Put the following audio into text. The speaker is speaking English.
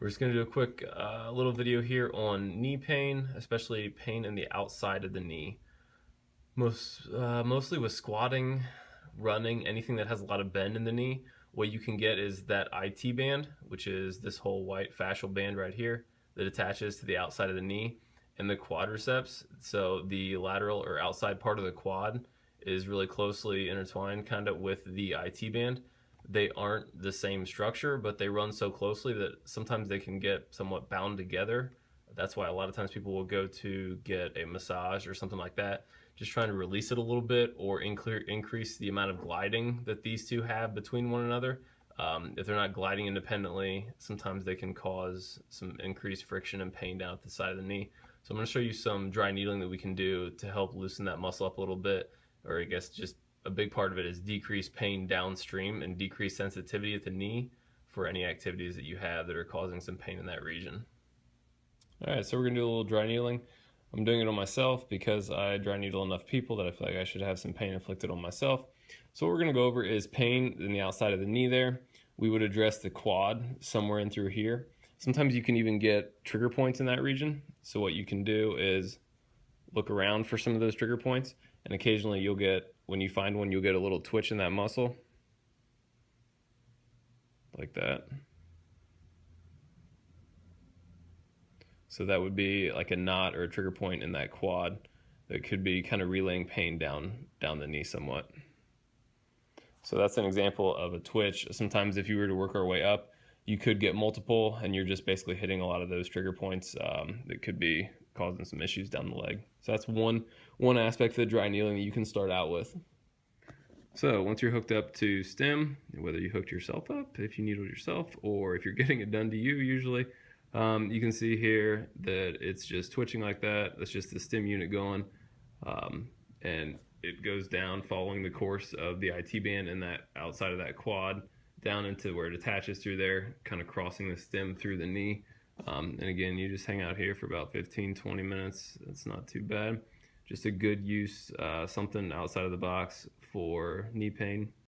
We're just going to do a quick little video here on knee pain, especially pain in the outside of the knee. Mostly with squatting, running, anything that has a lot of bend in the knee, what you can get is that IT band, which is this whole white fascial band right here that attaches to the outside of the knee, and the quadriceps. So the lateral or outside part of the quad is really closely intertwined kind of with the IT band. They aren't the same structure, but they run so closely that sometimes they can get somewhat bound together. That's why a lot of times people will go to get a massage or something like that, just trying to release it a little bit or increase the amount of gliding that these two have between one another. If they're not gliding independently, sometimes they can cause some increased friction and pain down at the side of the knee. So I'm going to show you some dry needling that we can do to help loosen that muscle up a little bit, or I guess just a big part of it is decrease pain downstream and decrease sensitivity at the knee for any activities that you have that are causing some pain in that region. All right, so we're gonna do a little dry needling. I'm doing it on myself because I dry needle enough people that I feel like I should have some pain inflicted on myself. So what we're gonna go over is pain in the outside of the knee there. We would address the quad somewhere in through here. Sometimes you can even get trigger points in that region. So what you can do is look around for some of those trigger points, and occasionally you'll get, when you find one, you'll get a little twitch in that muscle, like that. So that would be like a knot or a trigger point in that quad that could be kind of relaying pain down the knee somewhat. So that's an example of a twitch. Sometimes if you were to work our way up, you could get multiple, and you're just basically hitting a lot of those trigger points that could be causing some issues down the leg. So that's one aspect of the dry needling that you can start out with. So once you're hooked up to stem, whether you hooked yourself up, if you needled yourself, or if you're getting it done to you usually, you can see here that it's just twitching like that. That's just the stem unit going, and it goes down following the course of the IT band and that outside of that quad down into where it attaches through there, kind of crossing the stem through the knee. And again, you just hang out here for about 15-20 minutes. It's not too bad. Just a good use, something outside of the box for knee pain.